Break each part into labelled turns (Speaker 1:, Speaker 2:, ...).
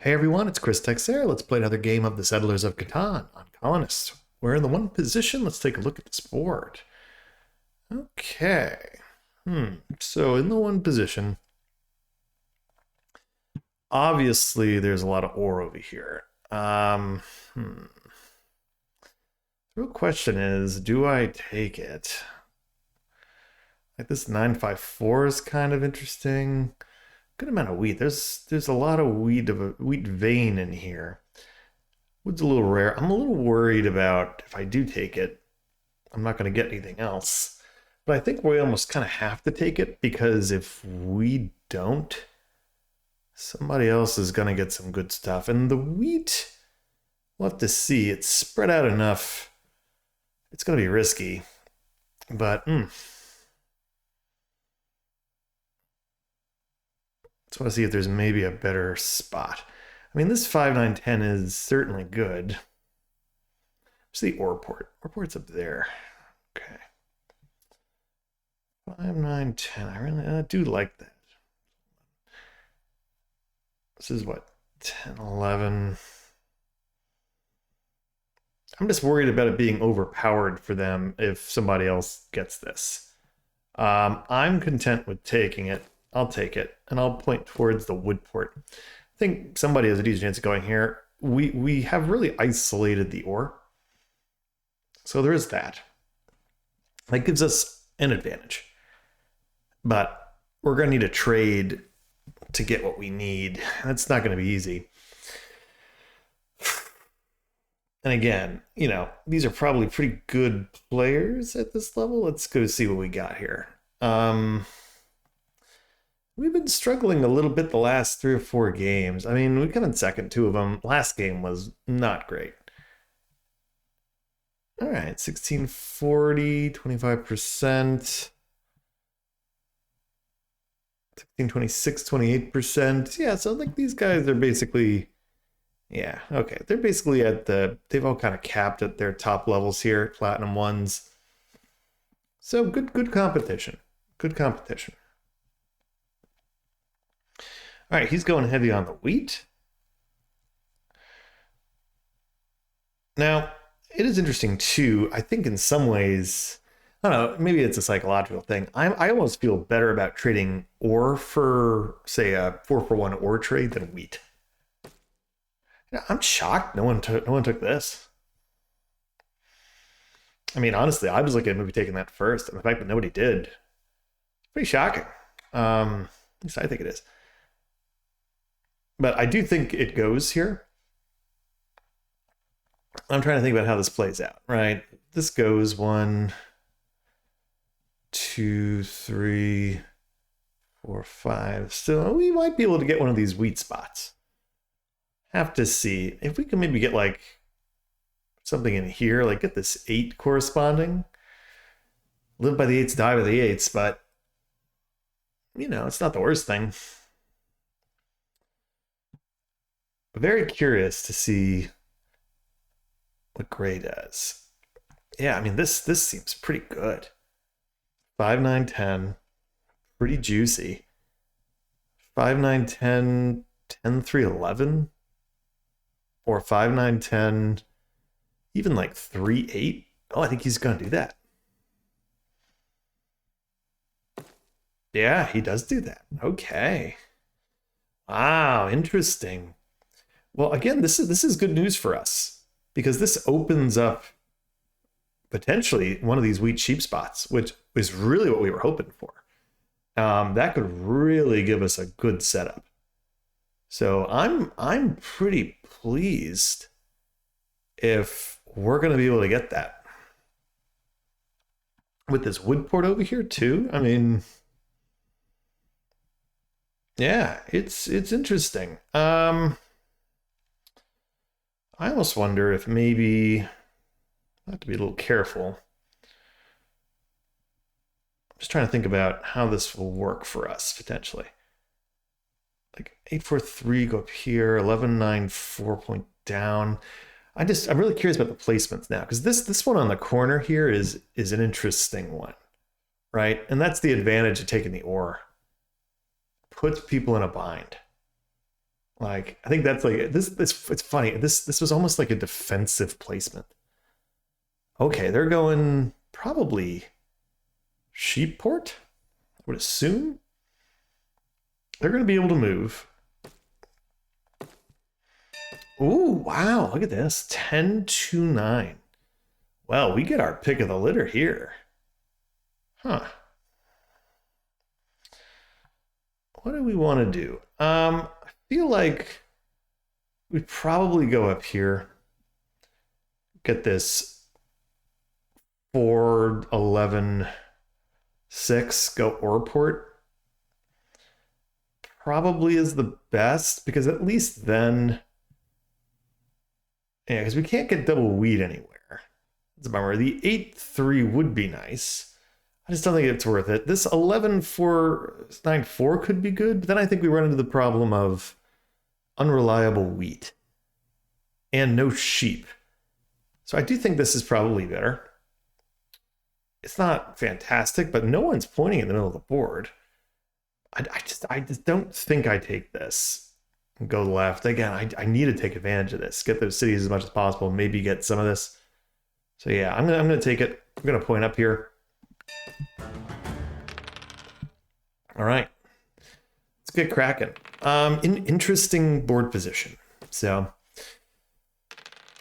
Speaker 1: Hey everyone, it's Chris Texer. Let's play another game of the Settlers of Catan on Colonists. We're in the one position. Let's take a look at this board. Okay. So in the one position, obviously there's a lot of ore over here. The real question is, do I take it? Like this 954 is kind of interesting. Good amount of wheat. There's a lot of wheat vein in here. Wood's a little rare. I'm a little worried about if I do take it, I'm not going to get anything else. But I think we almost kind of have to take it because if we don't, somebody else is going to get some good stuff. And the wheat, we'll have to see. It's spread out enough. It's going to be risky. But, just want to see if there's maybe a better spot. I mean, this 5, 9, 10 is certainly good. Where's the ore port? Ore port's up there. Okay. 5, 9, 10. I do like that. This is what? 10, 11. I'm just worried about it being overpowered for them if somebody else gets this. I'm content with taking it. I'll take it, and I'll point towards the wood port. I think somebody has a decent chance of going here. We have really isolated the ore. So there is that. That gives us an advantage. But we're going to need a trade to get what we need. That's not going to be easy. And again, these are probably pretty good players at this level. Let's go see what we got here. We've been struggling a little bit the last 3 or 4 games. I mean, we come in second 2 of them. Last game was not great. All right, 1640, 25%. 1626, 28%. Yeah, so like these guys are basically, yeah, okay. They're basically they've all kind of capped at their top levels here, platinum ones. So good competition. Good competition. All right, he's going heavy on the wheat. Now, it is interesting too. I think in some ways, I don't know, maybe it's a psychological thing. I almost feel better about trading ore for, say, a 4-for-1 ore trade than wheat. I'm shocked no one took this. I mean, honestly, I was looking at maybe taking that first, and the fact that nobody did, pretty shocking. At least I think it is. But I do think it goes here. I'm trying to think about how this plays out, right? This goes 1, 2, 3, 4, 5. So we might be able to get one of these wheat spots. Have to see if we can maybe get like something in here, like get this 8 corresponding. Live by the 8s, die by the 8s, but it's not the worst thing. Very curious to see what gray does. Yeah, I mean, this seems pretty good. 5, 9, 10, pretty juicy. 5, 9, 10, 10, 3, 11, or 5, 9, 10, even like 3, 8. Oh, I think he's going to do that. Yeah, he does do that. Okay. Wow, interesting. Well, again, this is good news for us because this opens up potentially one of these wheat sheep spots, which is really what we were hoping for. That could really give us a good setup. So I'm pretty pleased if we're going to be able to get that with this wood port over here too. I mean, yeah, it's interesting. I almost wonder if maybe I have to be a little careful. I'm just trying to think about how this will work for us potentially. Like 8, 4, 3 go up here, 11, 9, 4 point down. I'm really curious about the placements now because this one on the corner here is an interesting one, right? And that's the advantage of taking the ore. Puts people in a bind. Like, I think that's like this. It's funny. This was almost like a defensive placement. Okay, they're going probably Sheepport. I would assume they're going to be able to move. Ooh, wow! Look at this, 10-9. Well, we get our pick of the litter here. Huh. What do we want to do? I feel like we'd probably go up here. Get this 4-11-6, go Orport. Probably is the best, because at least then, yeah, because we can't get double wheat anywhere. It's a bummer. The 8-3 would be nice. I just don't think it's worth it. This 11-4-9-4 could be good, but then I think we run into the problem of unreliable wheat and no sheep. So I do think this is probably better. It's not fantastic, but no one's pointing in the middle of the board. I just don't think I take this and go left. Again, I need to take advantage of this. Get those cities as much as possible. Maybe get some of this. So yeah, I'm gonna take it. I'm gonna point up here. All right, let's get cracking. Interesting board position. So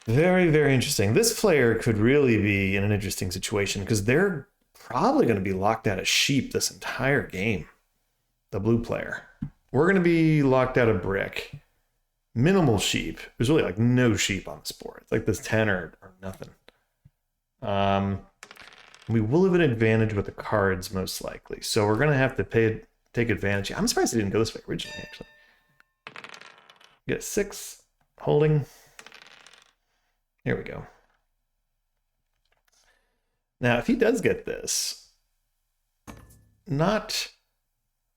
Speaker 1: very, very interesting. This player could really be in an interesting situation because they're probably going to be locked out of sheep this entire game. The blue player. We're going to be locked out of brick. Minimal sheep. There's really like no sheep on this board. It's like this 10 or nothing. We will have an advantage with the cards most likely. So we're going to have to take advantage. I'm surprised it didn't go this way originally, actually. Get a 6. Holding. Here we go. Now, if he does get this, not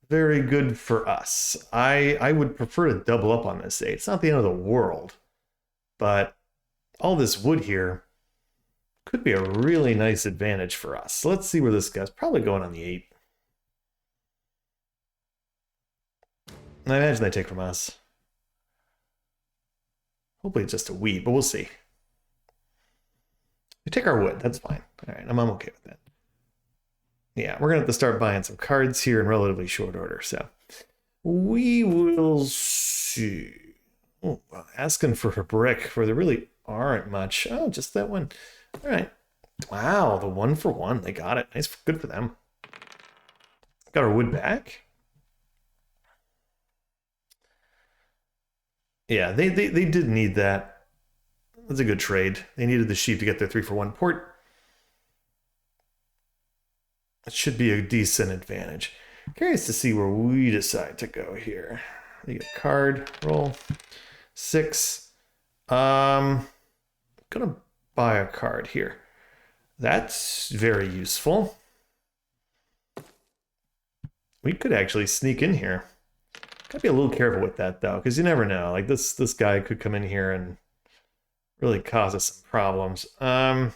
Speaker 1: very good for us. I would prefer to double up on this 8. It's not the end of the world, but all this wood here could be a really nice advantage for us. So let's see where this guy's probably going on the 8. And I imagine they take from us. Hopefully it's just a wheat, but we'll see. We take our wood, that's fine. All right, I'm okay with that. Yeah, we're gonna have to start buying some cards here in relatively short order. So we will see. Oh, well, asking for a brick where there really aren't much. Oh, just that one. All right. Wow, the 1-for-1. They got it. Nice, good for them. Got our wood back. Yeah, they did need that. That's a good trade. They needed the sheep to get their 3-for-1 port. It should be a decent advantage. Curious to see where we decide to go here. You get a card, roll 6. Gonna buy a card here. That's very useful. We could actually sneak in here. Gotta be a little careful with that though, because you never know. Like this guy could come in here and really cause us some problems. But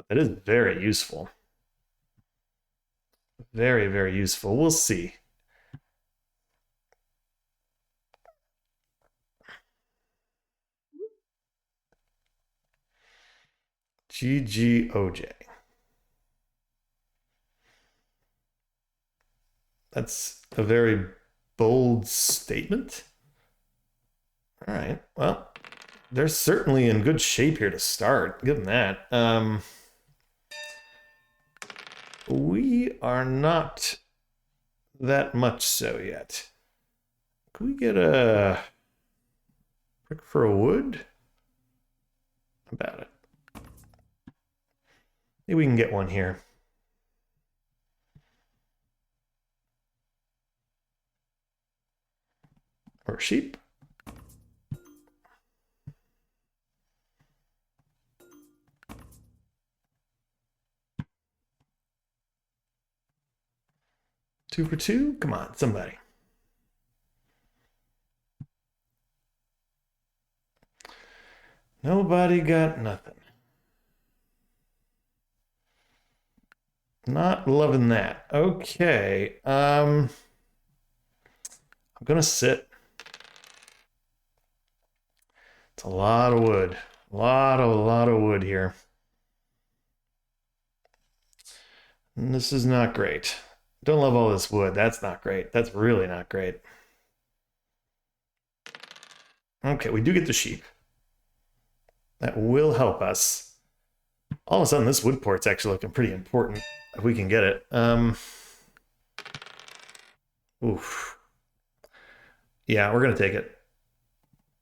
Speaker 1: that is very useful. Very, very useful. We'll see. GGOJ. That's a very bold statement. All right. Well, they're certainly in good shape here to start. Give them that. We are not that much so yet. Can we get a brick for a wood? How about it? Maybe we can get one here. Or sheep. Two for 2? Come on, somebody. Nobody got nothing. Not loving that. Okay. I'm gonna sit. It's a lot of wood. A lot of wood here. And this is not great. Don't love all this wood. That's not great. That's really not great. Okay, we do get the sheep. That will help us. All of a sudden, this wood port's actually looking pretty important if we can get it. Oof. Yeah, we're gonna take it.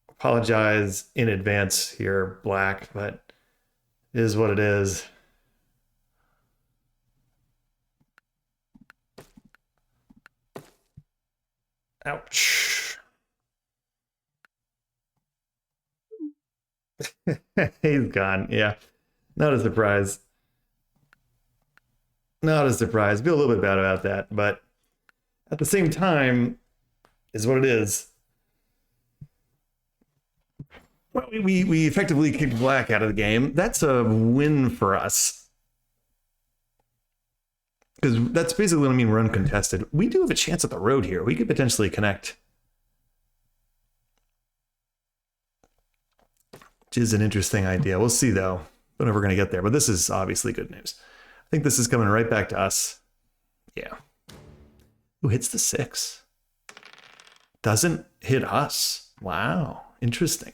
Speaker 1: Apologize in advance here, Black, but it is what it is. Ouch. He's gone. Yeah, not a surprise. Not a surprise. Feel a little bit bad about that, but at the same time, is what it is. Well, we effectively kicked Black out of the game. That's a win for us. Because that's basically what I mean, run contested. We do have a chance at the road here. We could potentially connect. Which is an interesting idea. We'll see, though. Don't know if we're going to get there, but this is obviously good news. I think this is coming right back to us. Yeah. Who hits the 6? Doesn't hit us. Wow. Interesting.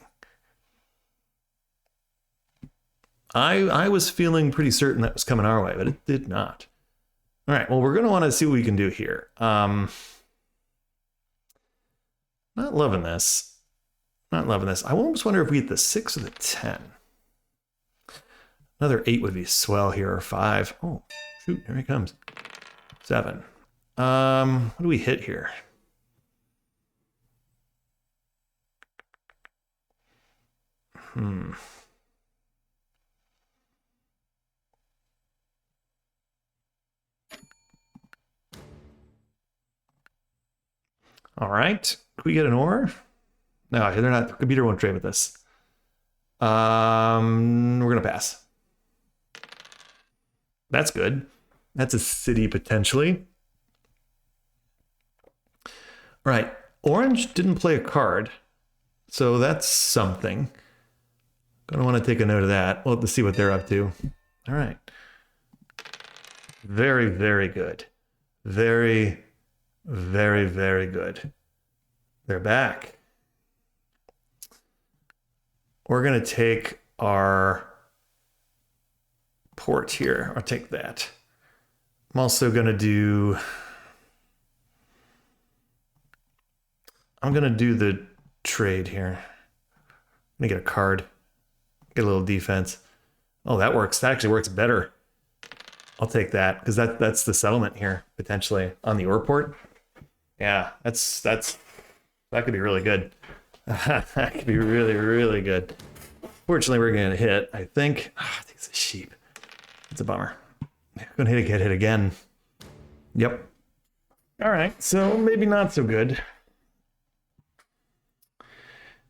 Speaker 1: I was feeling pretty certain that was coming our way, but it did not. All right, well, we're going to want to see what we can do here. Not loving this. Not loving this. I almost wonder if we get the 6 or the 10. Another 8 would be swell here, or 5. Oh, shoot, here he comes. 7. What do we hit here? All right. Can we get an ore? No, they're not. The computer won't trade with this. We're gonna pass. That's good. That's a city potentially. All right. Orange didn't play a card, so that's something. Gonna want to take a note of that. We'll have to see what they're up to. All right. Very, very good. Very, very, very good. They're back. We're going to take our port here. I'll take that. I'm also going to do... I'm going to do the trade here. I'm going to get a card. Get a little defense. Oh, that works. That actually works better. I'll take that because that's the settlement here potentially on the ore port. Yeah, that could be really good. That could be really, really good. Fortunately, we're going to hit. I think it's a sheep. It's a bummer. I'm going to get hit again. Yep. All right, so maybe not so good.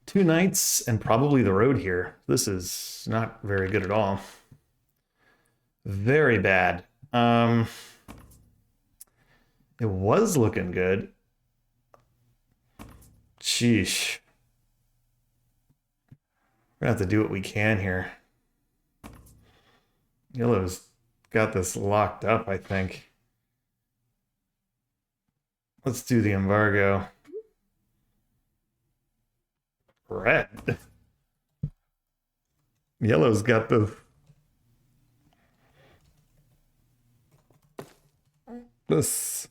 Speaker 1: 2 knights and probably the road here. This is not very good at all. Very bad. It was looking good. Sheesh. We're gonna have to do what we can here. Yellow's got this locked up, I think. Let's do the embargo. Red. Yellow's got this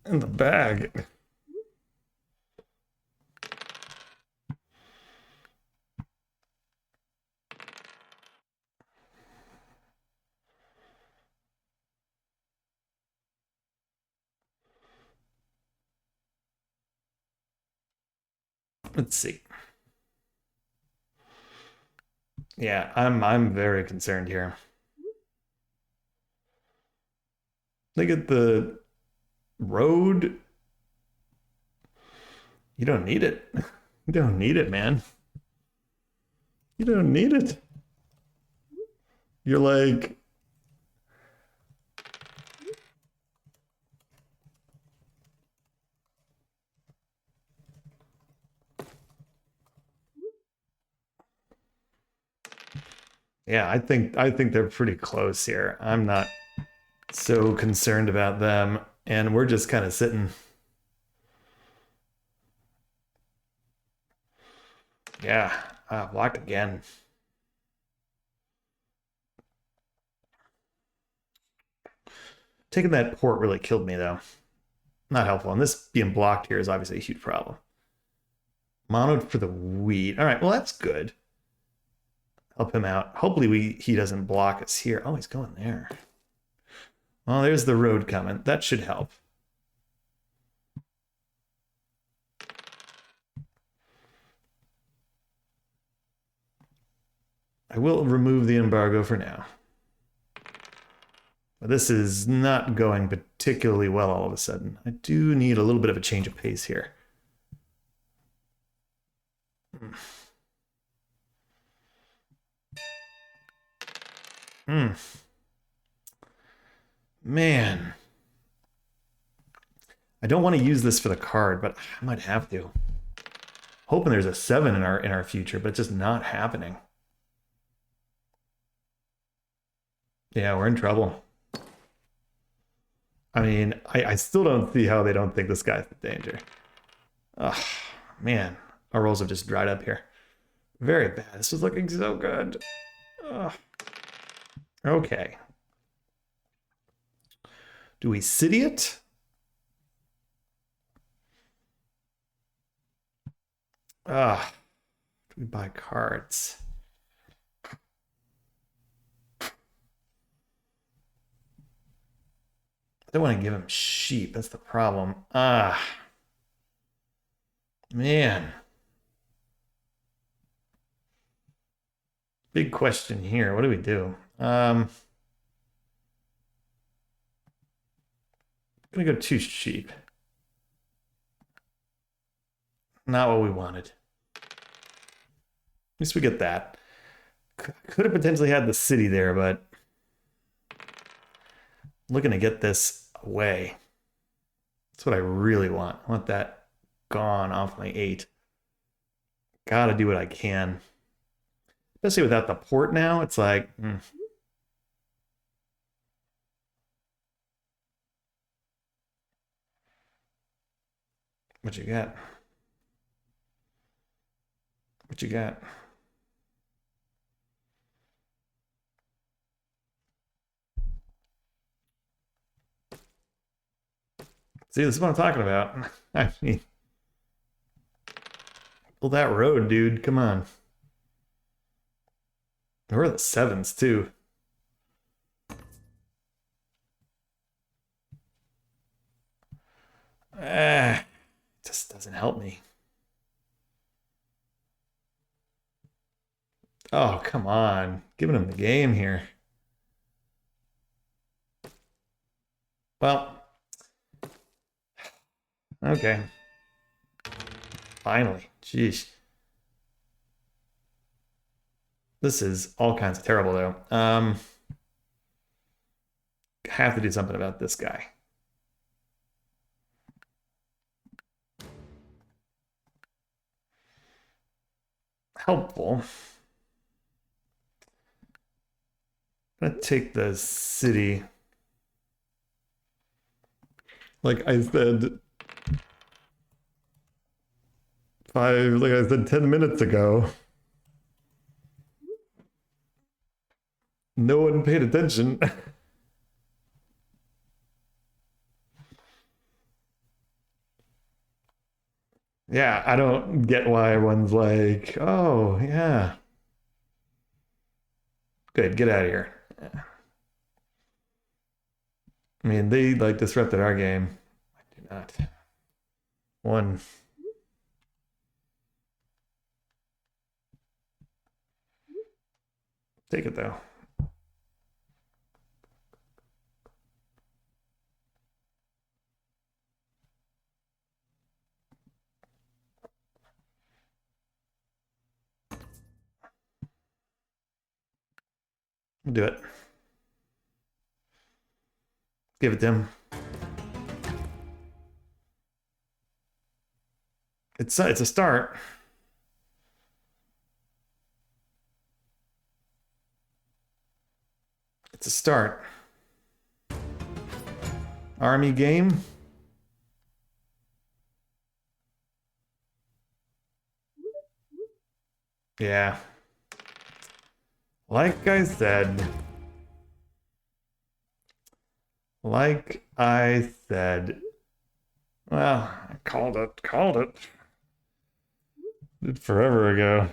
Speaker 1: in the bag. Let's see. Yeah, I'm very concerned here. Look at the road. You don't need it. You don't need it, man. You don't need it. You're like... Yeah, I think they're pretty close here. I'm not so concerned about them, and we're just kind of sitting. Yeah, blocked again. Taking that port really killed me though. Not helpful. And this being blocked here is obviously a huge problem. Monoed for the wheat. All right, well that's good. Help him out. Hopefully he doesn't block us here. Oh, he's going there. Well, there's the road coming. That should help. I will remove the embargo for now. But this is not going particularly well all of a sudden. I do need a little bit of a change of pace here. Hmm. Man. I don't want to use this for the card, but I might have to. Hoping there's a 7 in our future, but it's just not happening. Yeah, we're in trouble. I mean, I still don't see how they don't think this guy's in danger. Oh, man. Our rolls have just dried up here. Very bad. This is looking so good. Ugh. Okay. Do we city it? Ah, do we buy cards? I don't want to give him sheep. That's the problem. Ah, man. Big question here. What do we do? Gonna go 2 sheep. Not what we wanted. At least we get that. Could have potentially had the city there, but looking to get this away. That's what I really want. I want that gone off my 8. Gotta do what I can. Especially without the port now, it's like, what you got? What you got? See, this is what I'm talking about. I mean, pull that road, dude. Come on. Where are the 7s, too? Just doesn't help me. Oh, come on. Giving him the game here. Well, okay. Finally. Jeez. This is all kinds of terrible, though. Have to do something about this guy. Helpful. I'm gonna take the city. Like I said, like I said 10 minutes ago. No one paid attention. Yeah, I don't get why everyone's like, oh, yeah. Good, get out of here. I mean, they like disrupted our game. I do not. One. Take it though. Do it. Give it to him. It's a start. It's a start. Army game. Yeah. Like I said. Like I said. Well, I called it. Called it. Did forever ago.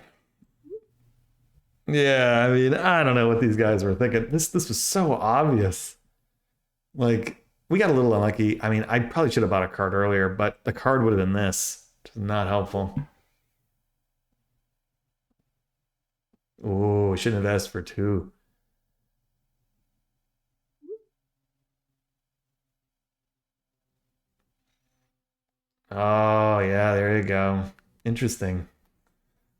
Speaker 1: Yeah, I mean, I don't know what these guys were thinking. This was so obvious. Like, we got a little unlucky. I mean, I probably should have bought a card earlier, but the card would have been this. Which is not helpful. Oh, shouldn't have asked for two. Oh, yeah, there you go. Interesting.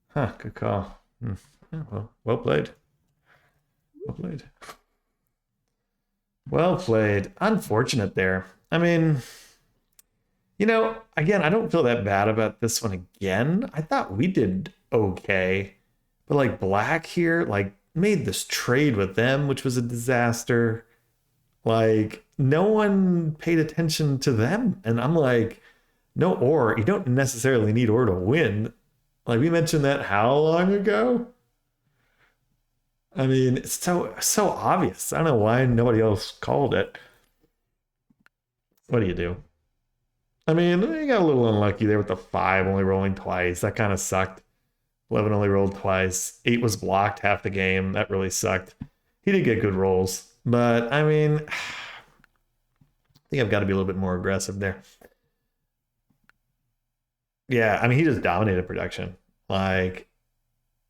Speaker 1: Huh, good call. Hmm. Yeah, well played. Well played. Well played. Unfortunate there. I mean, again, I don't feel that bad about this one again. I thought we did okay. But like Black here, like made this trade with them, which was a disaster. Like no one paid attention to them. And I'm like, no ore. You don't necessarily need ore to win. Like we mentioned that how long ago? I mean, it's so obvious. I don't know why nobody else called it. What do you do? I mean, they got a little unlucky there with the five only rolling twice. That kind of sucked. 11 only rolled twice. 8 was blocked half the game. That really sucked. He did get good rolls. But, I mean, I think I've got to be a little bit more aggressive there. Yeah, I mean, he just dominated production. Like,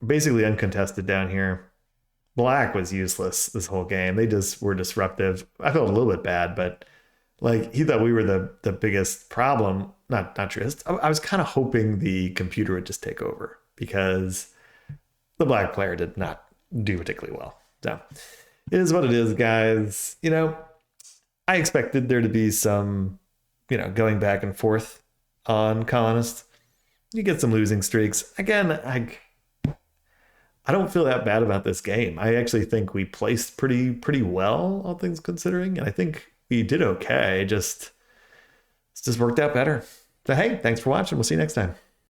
Speaker 1: basically uncontested down here. Black was useless this whole game. They just were disruptive. I felt a little bit bad, but like he thought we were the biggest problem. Not true. I was kind of hoping the computer would just take over because the black player did not do particularly well. So it is what it is, guys. I expected there to be some, going back and forth on Colonist. You get some losing streaks. Again, I don't feel that bad about this game. I actually think we placed pretty well, all things considering, and I think we did okay. It's just worked out better. So hey, thanks for watching. We'll see you next time.